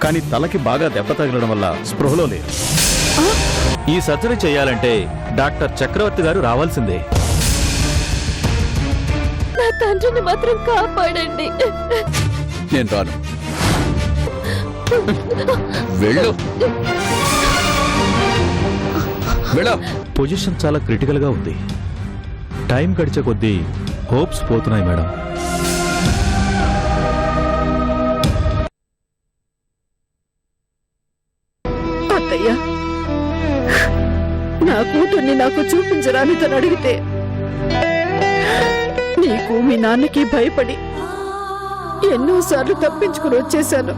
కానీ తలకి బాగా దెబ్బ తగలడం వల్ల స్పృహలో లేదు. ఈ సర్జరీ చేయాలంటే డాక్టర్ చక్రవర్తి గారు రావాల్సిందే. నా తండ్రిని మాత్రం కాపాడండి. నేను రాను. వెళ్ళు. పొజిషన్ చాలా క్రిటికల్ గా ఉంది. టైం గడిచే కొద్దీ హోప్స్ పోతున్నాయి మేడం. అత్తయ్య, నా కూతుర్ని నాకు చూపించరాని తను అడిగితే నీకు మీ నాన్నకి భయపడి ఎన్నోసార్లు తప్పించుకుని వచ్చేశాను.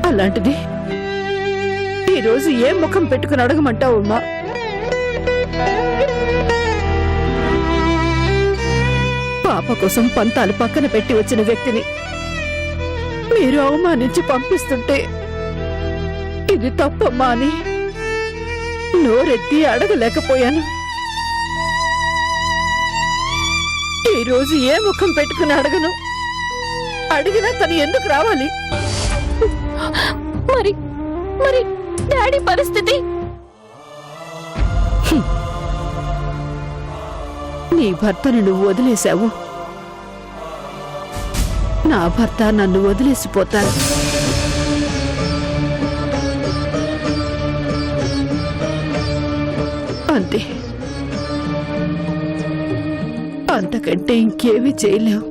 అలాంటిది ఈరోజు ఏ ముఖం పెట్టుకుని అడగమంటావు అమ్మా? పాప కోసం పంతాలు పక్కన పెట్టి వచ్చిన వ్యక్తిని మీరు అవమానించి పంపిస్తుంటే ఇది తప్పమ్మా అని నోరెత్తి అడగలేకపోయాను. ఈరోజు ఏ ముఖం పెట్టుకుని అడగను. అడిగినా తను ఎందుకు రావాలి? మరి మరి డాడీ పరిస్థితి? నీ భర్తను నువ్వు వదిలేశావు, నా భర్త నన్ను వదిలేసిపోతాను. అంతే, అంతకంటే ఇంకేమీ చేయలేవు.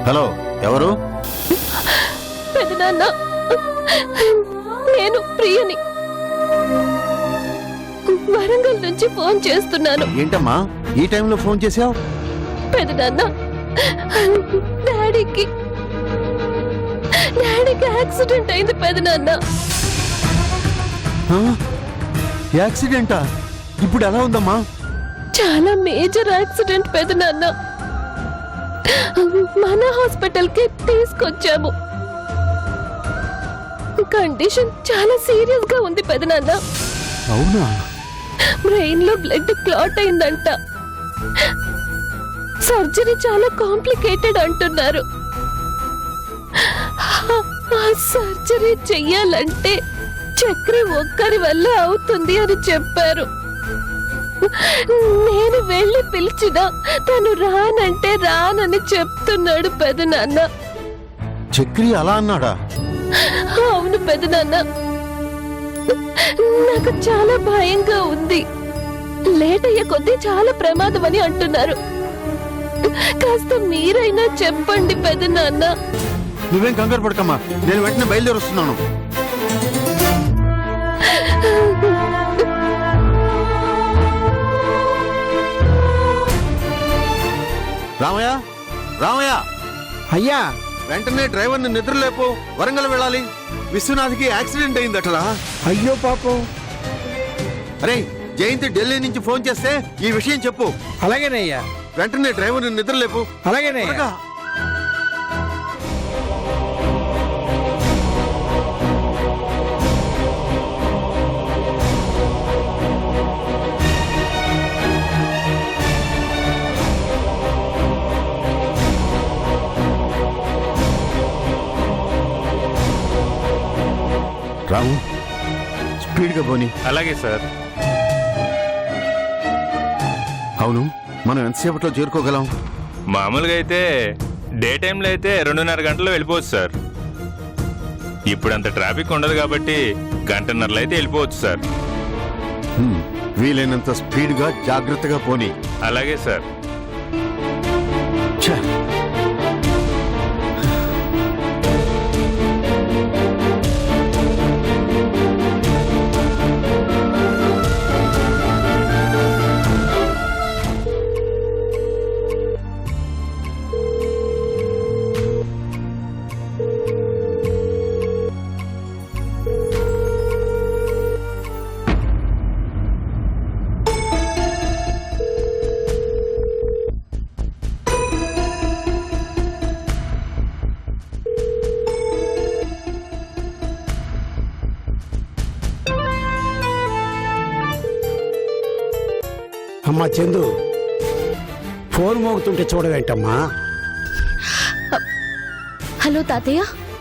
హలో, ఎవరు? పెదనాన్న, నేను ప్రియని వరంగల్ నుంచి ఫోన్ చేస్తున్నాను. ఏంటమ్మా ఈ టైంలో ఫోన్ చేసావు? పెదనాన్న, డాడీకి యాక్సిడెంట్ అయింది పెదనాన్న. యాక్సిడెంటా? ఇప్పుడు ఎలా ఉందమ్మా? చాలా మేజర్ యాక్సిడెంట్ పెదనాన్న. మన హాస్పిటల్ కి తీసుకొచ్చాము. కండిషన్ చాలా సీరియస్ గా ఉంది పెదనాన్న. అవునా? బ్రెయిన్ లో బ్లడ్ క్లాట్ అయిందంట. సర్జరీ చాలా కాంప్లికేటెడ్ అంటున్నారు. ఆ సర్జరీ చెయ్యాలంటే చక్రి ఒక్కరి వల్ల అవుతుంది అని చెప్పారు. నేను వెళ్ళి పిలిచినా తను రానంటే రానని చెప్తున్నాడు పెదనాన్న. చక్రి అలా అన్నాడా? అవును పెదనాన్న, నాకు చాలా భయంగా ఉంది. లేట్ అయ్యే కొద్దీ చాలా ప్రమాదం అని అంటున్నారు. కాస్త మీరైనా చెప్పండి పెదనాన్న. నువ్వేం కంగారు పడకమ్మా, నేను వెంటనే బయలుదేరి వస్తున్నాను. రామయ్య, రామయ్య! అయ్యా, వెంటనే డ్రైవర్ని నిద్రలేపు, వరంగల్ వెళ్ళాలి. విశ్వనాథ్కి యాక్సిడెంట్ అయిందటరా. అయ్యో పాపం. అరే, జయంతి ఢిల్లీ నుంచి ఫోన్ చేస్తే ఈ విషయం చెప్పు. అలాగేనయ్యా. వెంటనే డ్రైవర్ని నిద్రలేపు. అలాగేనయ్యా. రాము, స్పీడ్గా పోనీ. అలాగే సార్. అవును, మనం ఎంతసేపట్లో చేరుకోగలం? మామూలుగా అయితే డే టైంలో అయితే 2.5 గంటల్లో వెళ్ళిపోవచ్చు సార్. ఇప్పుడు అంత ట్రాఫిక్ ఉండదు కాబట్టి గంటన్నరలో అయితే వెళ్ళిపోవచ్చు సార్. వీలైనంత స్పీడ్గా జాగ్రత్తగా పోనీ. అలాగే సార్. అమ్మా చందు, ఫోన్ మోగుతుంటే చూడవేంటమ్మా? హలో తాతయ్య.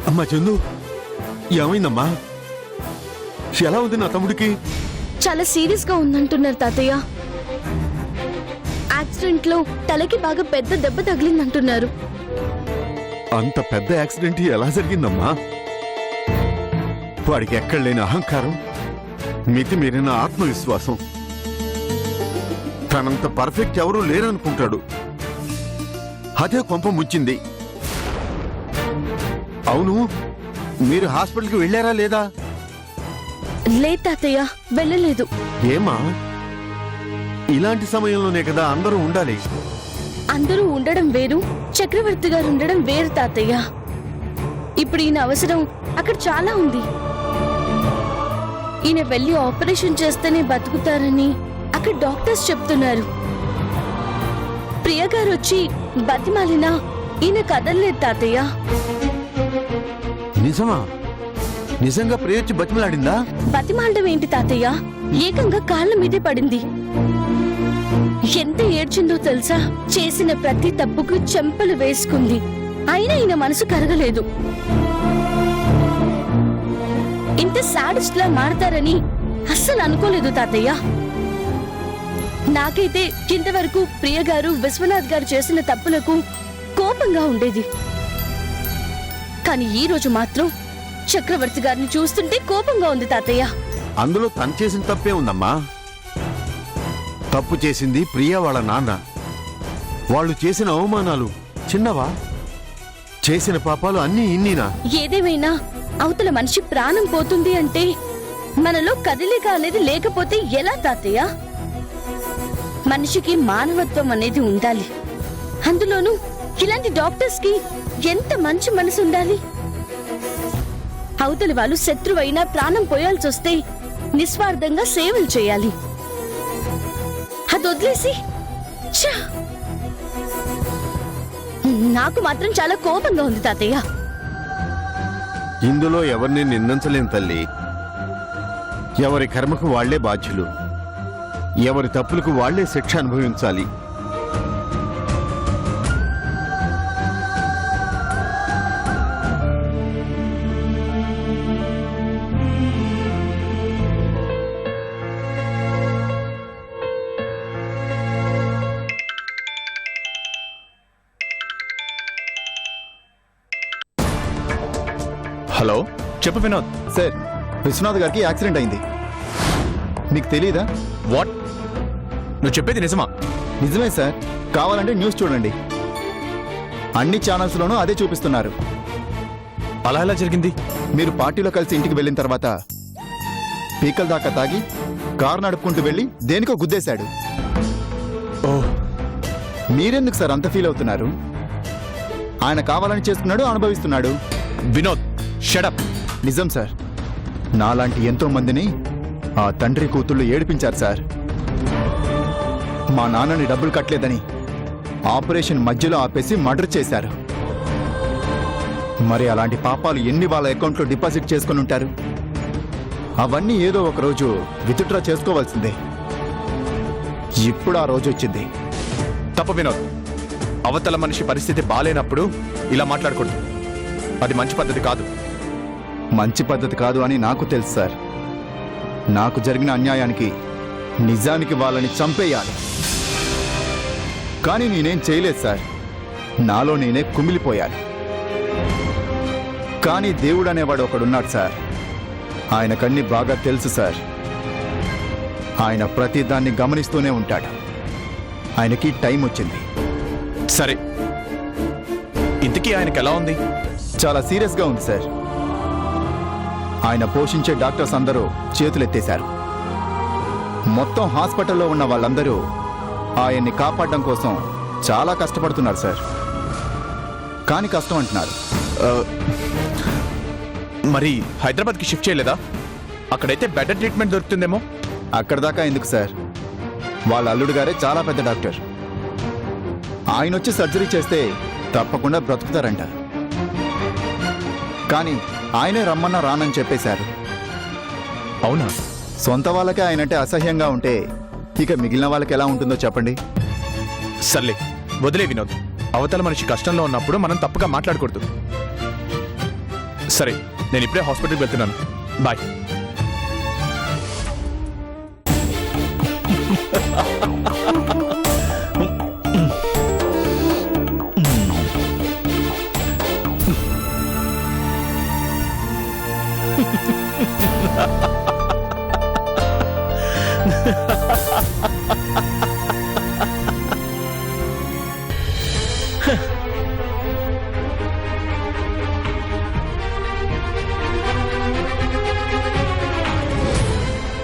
అమ్మా చందు, ఏమైందమ్మా? ఎలా ఉంది నా తమ్ముడికి? చాలా సీరియస్ గా ఉందంటున్నారు తాతయ్య. యాక్సిడెంట్ లో తలకి బాగా పెద్ద దెబ్బ తగిలిందంటున్నారు. అంత పెద్ద యాక్సిడెంట్ ఎలా జరిగిందమ్మా? వాడికి ఎక్కడ లేని అహంకారం, మితిమీరిన ఆత్మవిశ్వాసం. తనంత పర్ఫెక్ట్ ఎవరూ లేరనుకుంటాడు. అదే కొంప ముంచింది. అవును, మీరు హాస్పిటల్కి వెళ్ళారా లేదా? లేదు తాతయ్య, వెళ్ళలేదు. ఏమా? ఇలాంటి సమయంలోనే కదా అందరూ ఉండాలి. అందరూ ఉండడం వేరు, చక్రవర్తి గారు ఉండడం వేరు తాతయ్య. ఇప్పుడు ఈయన అవసరం అక్కడ చాలా ఉంది. ఈయన వెళ్ళి ఆపరేషన్ చేస్తేనే బతుకుతారని అక్కడ డాక్టర్స్ చెప్తున్నారు. ప్రియ గారు వచ్చి బతిమాలినా ఈయన కదలలేదు తాతయ్య. నిజమా? నిజంగా ప్రియచ్చి బతిమలాడిందా? బతిమాలడం ఏంటి తాతయ్య, ఏకంగా కాళ్ళ మీదే పడింది. ఎంత ఏడ్చిందో తెలుసా? చేసిన ప్రతి తప్పుకు చెంపలు వేసుకుంది. అయినా ఈయన మనసు కరగలేదు. ఇంత సాడిస్ట్ లా మారతారని అస్సలు అనుకోలేదు తాతయ్య. నాకైతే ఇంతవరకు ప్రియ గారు, విశ్వనాథ్ గారు చేసిన తప్పులకు కోపంగా ఉండేది. కానీ ఈ రోజు మాత్రం చక్రవర్తి గారిని చూస్తుంటే కోపంగా ఉంది తాతయ్య. అందులో తను చేసిన తప్పే ఉందమ్మా. తప్పు చేసింది ప్రియ వాళ్ళ నాన్న. వాళ్ళు చేసిన అవమానాలు చిన్నవా? చేసిన పాపాలు అన్నీ ఇన్నీనా? ఏదేమైనా అవతల మనిషి ప్రాణం పోతుంది అంటే మనలో కదలిక అనేది లేకపోతే ఎలా తాతయ్య? మనిషికి మానవత్వం అనేది ఉండాలి. అందులోనూ ఇలాంటి డాక్టర్స్ కి ఎంత మంచి మనసు ఉండాలి. అవతలి వాళ్ళు శత్రువైనా ప్రాణం పోయాల్సి వస్తే నిస్వార్థంగా సేవలు చేయాలి. అది వదిలేసి ఛ! నాకు మాత్రం చాలా కోపంగా ఉంది తాతయ్య. ఇందులో ఎవరిని నిందించలేం తల్లి. ఎవరి కర్మకు వాళ్లే బాధ్యులు. ఎవరి తప్పులకు వాళ్లే శిక్ష అనుభవించాలి. హలో, చెప్పు వినోద్. సార్, విశ్వనాథ్ గారికి యాక్సిడెంట్ అయింది. మీకు తెలీదా? వాట్? నువ్వు చెప్పేది నిజమా? నిజమే సార్. కావాలంటే న్యూస్ చూడండి. అన్ని ఛానల్స్లోనూ అదే చూపిస్తున్నారు. అలా ఎలా జరిగింది? మీరు పార్టీలో కలిసి ఇంటికి వెళ్ళిన తర్వాత పీకల దాకా తాగి కారు నడుపుకుంటూ వెళ్ళి దేనికో గుద్దేశాడు. ఓ, మీరెందుకు సార్ అంత ఫీల్ అవుతున్నారు? ఆయన కావాలని చేస్తున్నాడు, అనుభవిస్తున్నాడు. వినోద్, షడప్. నిజం సార్. నాలాంటి ఎంతో మందిని ఆ తండ్రి కూతుళ్ళు ఏడిపించారు సార్. మా నాన్నని డబ్బులు కట్టలేదని ఆపరేషన్ మధ్యలో ఆపేసి మర్డర్ చేశారు. మరి అలాంటి పాపాలు ఎన్ని వాళ్ళ అకౌంట్లో డిపాజిట్ చేసుకుని ఉంటారు? అవన్నీ ఏదో ఒక రోజు విత్డ్రా చేసుకోవాల్సిందే. ఇప్పుడు ఆ రోజు వచ్చింది. తప్పు వినోద్. అవతల మనిషి పరిస్థితి బాలేనప్పుడు ఇలా మాట్లాడకూడదు. అది మంచి పద్ధతి కాదు. మంచి పద్ధతి కాదు అని నాకు తెలుసు సార్. నాకు జరిగిన అన్యాయానికి నిజానికి వాళ్ళని చంపేయాలి. కానీ నేనేం చేయలేదు సార్. నాలో నేనే కుమిలిపోయాను. కానీ దేవుడు అనేవాడు ఒకడున్నాడు సార్. ఆయనకన్నీ బాగా తెలుసు సార్. ఆయన ప్రతిదాన్ని గమనిస్తూనే ఉంటాడు. ఆయనకి టైం వచ్చింది. సరే, ఇంతకీ ఆయనకి ఎలా ఉంది? చాలా సీరియస్గా ఉంది సార్. ఆయన పోషించే డాక్టర్స్ అందరూ చేతులెత్తేశారు. మొత్తం హాస్పిటల్లో ఉన్న వాళ్ళందరూ ఆయన్ని కాపాడడం కోసం చాలా కష్టపడుతున్నారు సార్. కానీ కష్టం అంటున్నారు. మరి హైదరాబాద్కి షిఫ్ట్ చేయలేదా? అక్కడైతే బెటర్ ట్రీట్మెంట్ దొరుకుతుందేమో. అక్కడ దాకా ఎందుకు సార్? వాళ్ళ అల్లుడు గారే చాలా పెద్ద డాక్టర్. ఆయన వచ్చి సర్జరీ చేస్తే తప్పకుండా బ్రతుకుతారంట. కానీ ఆయనే రమ్మన్నా రానని చెప్పేశారు. అవునా? సొంత వాళ్ళకే ఆయనంటే అసహ్యంగా ఉంటే ఇక మిగిలిన వాళ్ళకి ఎలా ఉంటుందో చెప్పండి. సర్లే వదిలే వినోద్, అవతల మనిషి కష్టంలో ఉన్నప్పుడు మనం తప్పుగా మాట్లాడకూడదు. సరే, నేను ఇప్పుడే హాస్పిటల్కి వెళ్తున్నాను. బాయ్.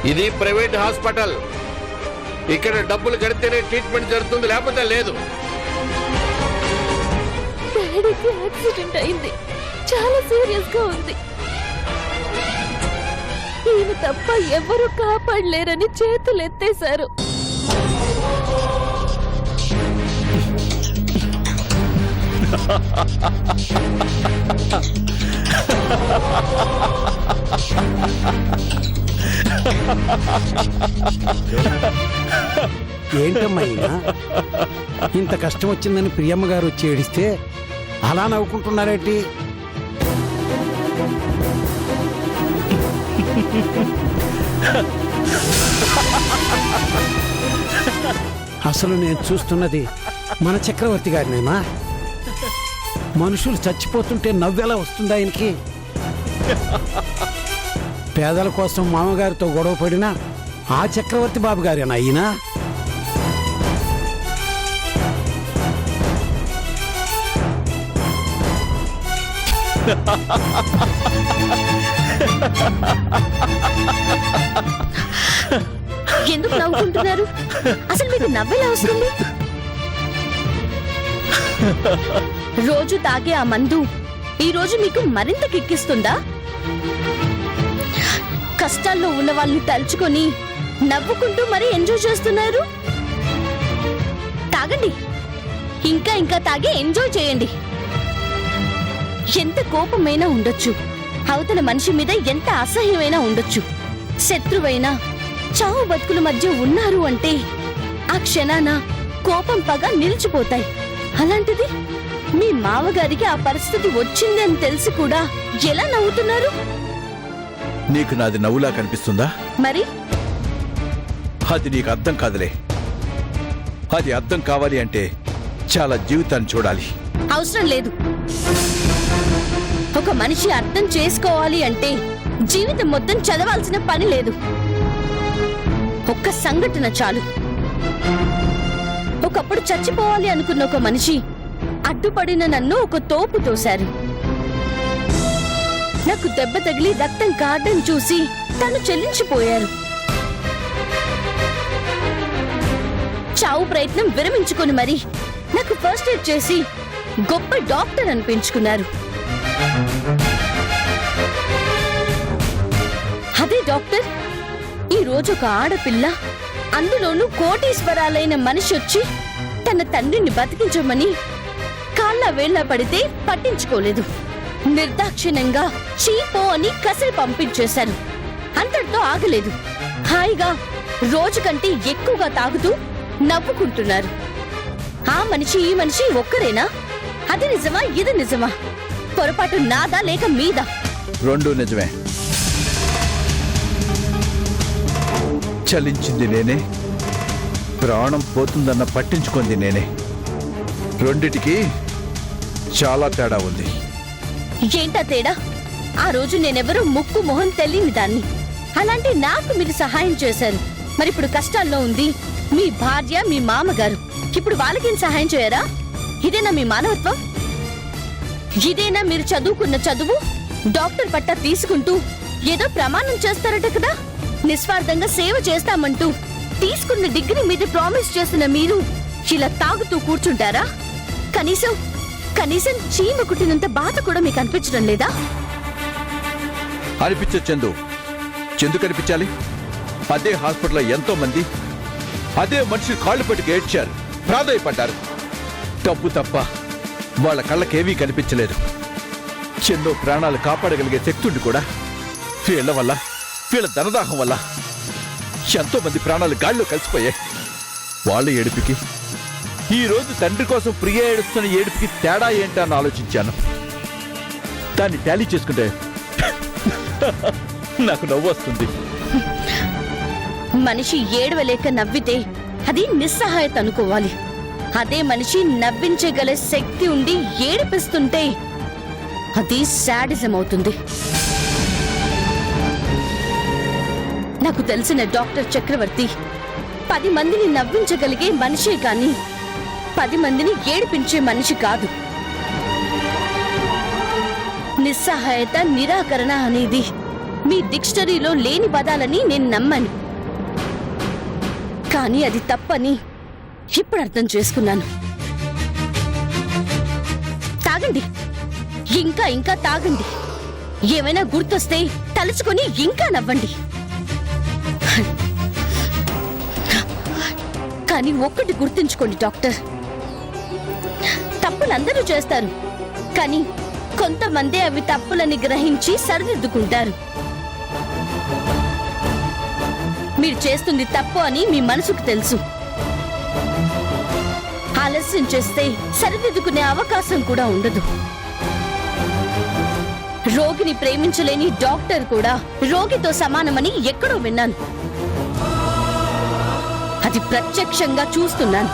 ఇది ప్రైవేట్ హాస్పిటల్. ఇక్కడ డబ్బులు కడితేనే ట్రీట్మెంట్ జరుగుతుంది, లేకపోతే లేదు. డాడీకి యాక్సిడెంట్ అయింది, చాలా సీరియస్ గా ఉంది. ఈయన తప్ప ఎవరు కాపాడలేరని చేతులు ఎత్తేశారు. ఏంటమ్మా ఈయన? ఇంత కష్టం వచ్చిందని ప్రియమ్మ గారు వచ్చి ఏడిస్తే అలా నవ్వుకుంటున్నారేంటి? అసలు నేను చూస్తున్నది మన చక్రవర్తి గారినేమా? మనుషులు చచ్చిపోతుంటే నవ్వెలా వస్తుంది ఆయనకి? పేదల కోసం మామగారితో గొడవ పడినా ఆ చక్రవర్తి బాబు గారేనా అయినా? ఎందుకు నవ్వుకుంటున్నారు? అసలు మీకు నవ్వెలా వస్తుంది? రోజు తాగే ఆ మందు ఈ రోజు మీకు మరింత కిక్కిస్తుందా? కష్టాల్లో ఉన్న వాళ్ళని తలుచుకొని నవ్వుకుంటూ మరీ ఎంజాయ్ చేస్తున్నారు. తాగండి, ఇంకా ఇంకా తాగి ఎంజాయ్ చేయండి. ఎంత కోపమైనా ఉండొచ్చు, అవతల మనిషి మీద ఎంత అసహ్యమైనా ఉండొచ్చు, శత్రువైనా చావు బతుకుల మధ్య ఉన్నారు అంటే ఆ క్షణాన కోపం పగ నిలిచిపోతాయి. అలాంటిది మీ మావగారికి ఆ పరిస్థితి వచ్చింది అని తెలిసి కూడా ఎలా నవ్వుతున్నారు? నీకు నాది నవ్వులా కనిపిస్తుందా? మరి అది నీకు అర్థం కాదులే. అది అర్థం కావాలి అంటే చాలా జీవితాన్ని చూడాలి. అవసరం లేదు. ఒక మనిషి అర్థం చేసుకోవాలి అంటే జీవితం మొత్తం చదవాల్సిన పని లేదు. ఒక్క సంఘటన చాలు. ఒకప్పుడు చచ్చిపోవాలి అనుకున్న ఒక మనిషి అడ్డుపడిన నన్ను ఒక తోపు తోశారు. నాకు దెబ్బ తగిలి రక్తం కారడం చూసి తను చెల్లించిపోయారు. చావు ప్రయత్నం విరమించుకొని మరి నాకు ఫస్ట్ ఎయిడ్ చేసి గొప్ప డాక్టర్ అనిపించుకున్నారు. అదే డాక్టర్ ఈ రోజు ఒక ఆడపిల్ల, అందులోనూ కోటీశ్వరాలైన మనిషి వచ్చి తన తండ్రిని బతికించమని కాళ్ళ వేళ్ల పడితే పట్టించుకోలేదు. నిర్దాక్షిణ్యంగా చీపో అని కసిరి పంపించేశారు. అంతటితో ఆగలేదు. హాయిగా రోజు కంటే ఎక్కువగా తాగుతూ నవ్వుకుంటున్నారు. ఆ మనిషి ఈ మనిషి ఒక్కరేనా? అది నిజమా? ఇది నిజమా? పొరపాటు నాదా లేక మీదా? రెండూ నిజమే. చలించింది నేనే, ప్రాణం పోతుందన్న పట్టించుకుంది నేనే. రెండిటికి చాలా తేడా ఉంది. ఏంటా తేడా? ఆ రోజు నేనెవరో ముక్కు మొహం తెలియని దాన్ని, అలాంటి నాకు మీరు సహాయం చేశారు. మరి ఇప్పుడు కష్టాల్లో ఉంది మీ భార్య, మీ మామగారు. ఇప్పుడు వాళ్ళకేం సహాయం చేయరా? ఇదేనా మీ మానవత్వం? ఇదేనా మీరు చదువుకున్న చదువు? డాక్టర్ పట్టా తీసుకుంటూ ఏదో ప్రమాణం చేస్తారట కదా, నిస్వార్థంగా సేవ చేస్తామంటూ తీసుకున్న డిగ్రీ మీద ప్రామిస్ చేసిన మీరు ఇలా తాగుతూ కూర్చుంటారా? కనీసం చీమ కుట్టినంత బాధ కూడా మీకు అనిపించడం లేదా? అనిపించదు చందు. చెందుకు అనిపించాలి? అదే హాస్పిటల్లో ఎంతో మంది అదే మనుషులు కాళ్ళు పట్టుకు ఏడ్చారు, ప్రాధాయపడ్డారు. డబ్బు తప్ప వాళ్ళ కళ్ళకేవీ కనిపించలేదు. చెన్నో ప్రాణాలు కాపాడగలిగే శక్తుండి కూడా వీళ్ళ వల్ల, వీళ్ళ ధనదాహం వల్ల ఎంతో మంది ప్రాణాలు గాల్లో కలిసిపోయాయి. వాళ్ళ ఏడుపుకి ఈ రోజు తండ్రి కోసం ప్రియ ఏడుస్తున్న ఏడుపుకి తేడా ఏంటని ఆలోచించాను. దాన్ని టాలీ చేసుకుంటే నాకు నవ్వు వస్తుంది. మనిషి ఏడవలేక నవ్వితే అది నిస్సహాయత అనుకోవాలి. అదే మనిషి నవ్వించగల శక్తి ఉండి ఏడిపిస్తుంటే అది శాడిజం అవుతుంది. నాకు తెలిసిన డాక్టర్ చక్రవర్తి 10 మందిని నవ్వించగలిగే మనిషే కాని 10 మందిని ఏడిపించే మనిషి కాదు. నిస్సహాయత, నిరాకరణ అనేది మీ డిక్షనరీలో లేని పదాలని నేను నమ్మను. కానీ అది తప్పని ఇప్పుడు అర్థం చేసుకున్నాను. తాగండి, ఇంకా ఇంకా తాగండి. ఏమైనా గుర్తొస్తే తలుచుకొని ఇంకా నవ్వండి. కానీ ఒక్కటి గుర్తుంచుకోండి డాక్టర్, తప్పులందరూ చేస్తారు, కానీ కొంతమంది అవి తప్పులని గ్రహించి సరిదిద్దుకుంటారు. మీరు చేస్తుంది తప్పు అని మీ మనసుకు తెలుసు. ఆలస్యం చేస్తే సరిదిద్దుకునే అవకాశం కూడా ఉండదు. రోగిని ప్రేమించలేని డాక్టర్ కూడా రోగితో సమానమని ఎక్కడో విన్నాను. అది ప్రత్యక్షంగా చూస్తున్నాను.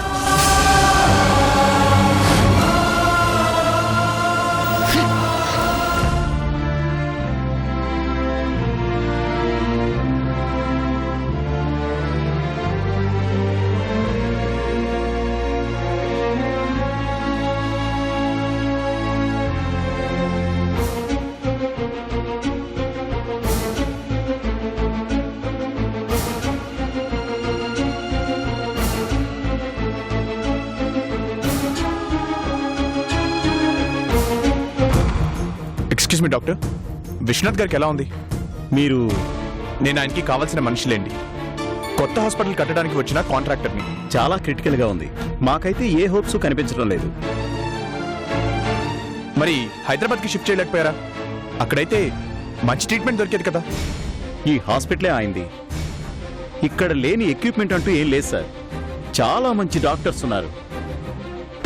ఎక్స్క్యూజ్ మీ డాక్టర్, విశ్వనాథ్ గారికి ఎలా ఉంది? మీరు నేను ఆయనకి కావాల్సిన మనుషులేండి. కొత్త హాస్పిటల్ కట్టడానికి వచ్చిన కాంట్రాక్టర్ని. చాలా క్రిటికల్ గా ఉంది. మాకైతే ఏ హోప్స్ కనిపించడం లేదు. మరి హైదరాబాద్కి షిఫ్ట్ చేయలేకపోయారా? అక్కడైతే మంచి ట్రీట్మెంట్ దొరికేది కదా. ఈ హాస్పిటలే అయింది. ఇక్కడ లేని ఎక్విప్మెంట్ అంటూ ఏం లేదు సార్. చాలా మంచి డాక్టర్స్ ఉన్నారు.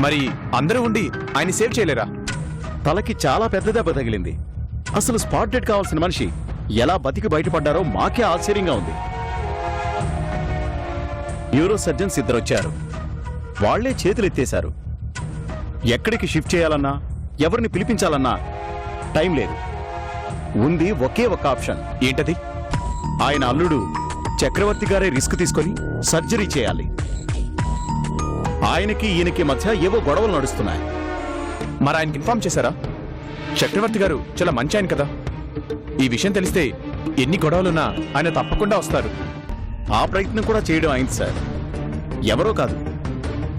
మరి అందరూ ఉండి ఆయన సేవ్ చేయలేరా? తలకి చాలా పెద్ద దెబ్బ తగిలింది. అసలు స్పాట్ డెడ్ కావాల్సిన మనిషి ఎలా బతికి బయటపడ్డారో మాకే ఆశ్చర్యంగా ఉంది. న్యూరో సర్జన్స్ 2 వచ్చారు. వాళ్లే చేతులు ఎత్తేశారు. ఎక్కడికి షిఫ్ట్ చేయాలన్నా, ఎవరిని పిలిపించాలన్నా టైం లేదు. ఉంది ఒకే ఒక ఆప్షన్. ఏంటది? ఆయన అల్లుడు చక్రవర్తి గారే రిస్క్ తీసుకొని సర్జరీ చేయాలి. ఆయనకి ఈయనకి మధ్య ఏవో గొడవలు నడుస్తున్నాయి. మరి ఆయనకి ఇన్ఫార్మ్ చేశారా? చక్రవర్తి గారు చాలా మంచి ఆయన కదా. ఈ విషయం తెలిస్తే ఎన్ని గొడవలున్నా ఆయన తప్పకుండా వస్తారు. ఆ ప్రయత్నం కూడా చేయడం అయింది సార్. ఎవరో కాదు,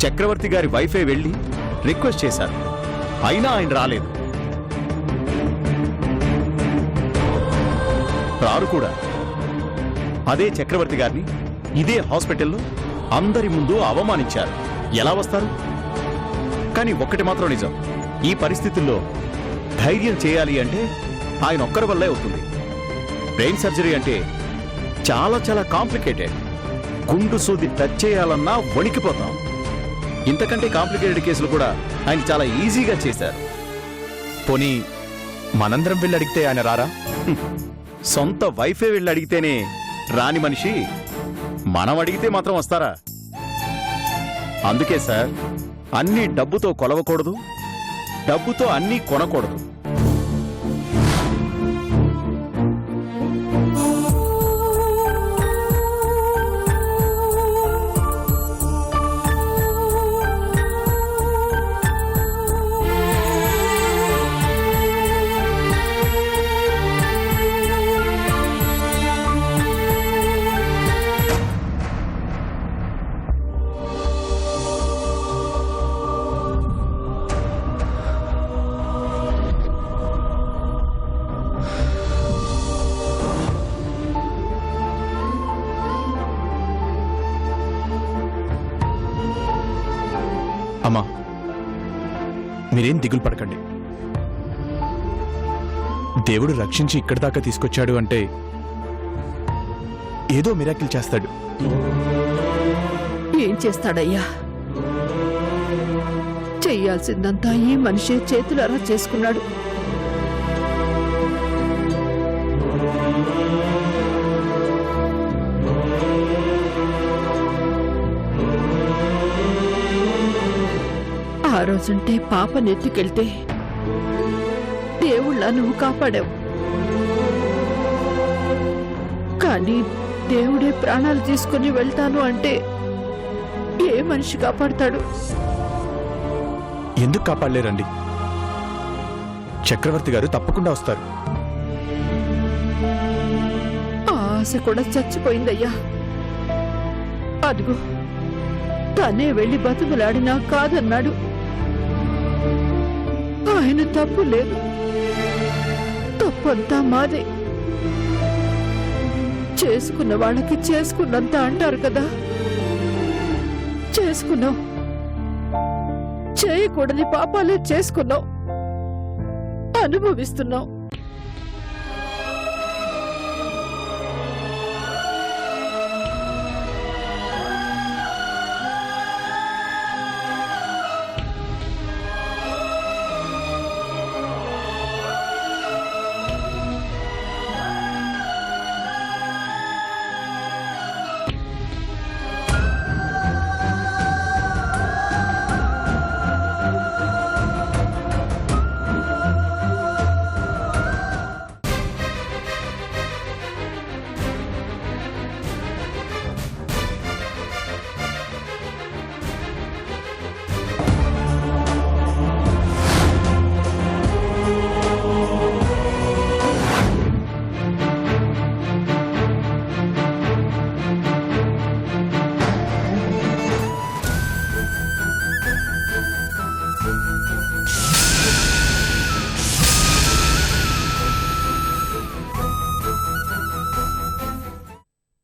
చక్రవర్తి గారి వైఫే వెళ్లి రిక్వెస్ట్ చేశారు. అయినా ఆయన రాలేదు. రారు కూడా. అదే చక్రవర్తి గారిని ఇదే హాస్పిటల్లో అందరి ముందు అవమానించారు. ఎలా వస్తారు? కానీ ఒక్కటి మాత్రం నిజం, ఈ పరిస్థితుల్లో ధైర్యం చేయాలి అంటే ఆయన ఒక్కరి వల్లే అవుతుంది. బ్రెయిన్ సర్జరీ అంటే చాలా చాలా కాంప్లికేటెడ్. గుండు సూది టచ్ చేయాలన్నా వణికిపోతాం. ఇంతకంటే కాంప్లికేటెడ్ కేసులు కూడా ఆయన చాలా ఈజీగా చేశారు. పోనీ మనందరం వెళ్ళి అడిగితే ఆయన రారా? సొంత వైఫే వెళ్ళి అడిగితేనే రాని మనిషి మనం అడిగితే మాత్రం వస్తారా? అందుకే సార్, అన్నీ డబ్బుతో కొలవకూడదు, డబ్బుతో అన్నీ కొనకూడదు. అమ్మా, మీరేం దిగులు పడకండి. దేవుడు రక్షించి ఇక్కడి దాకా తీసుకొచ్చాడు అంటే ఏదో మిరాకిల్ చేస్తాడు. ఏం చేస్తాడయ్యా? చెయ్యాల్సిందంతా ఈ మనిషే చేతులారా చేసుకున్నాడు. ఆ రోజుంటే పాప నెత్తికెళ్తే దేవుళ్ళ నువ్వు కాపాడావు. కానీ దేవుడే ప్రాణాలు తీసుకుని వెళ్తాను అంటే ఏ మనిషి కాపాడతాడు? ఎందుకు కాపాడలేరండి? చక్రవర్తి గారు తప్పకుండా వస్తారు. ఆ ఆశ కూడా చచ్చిపోయిందయ్యా. అదిగో తనే వెళ్లి బతుకులాడినా కాదన్నాడు. ఆయన తప్పు లేదు, తప్పంతా మాదే. చేసుకున్న వాళ్ళకి చేసుకున్నంత అంటారు కదా. చేసుకున్నావు, చేయకూడని పాపాలే చేసుకున్నావు, అనుభవిస్తున్నావు.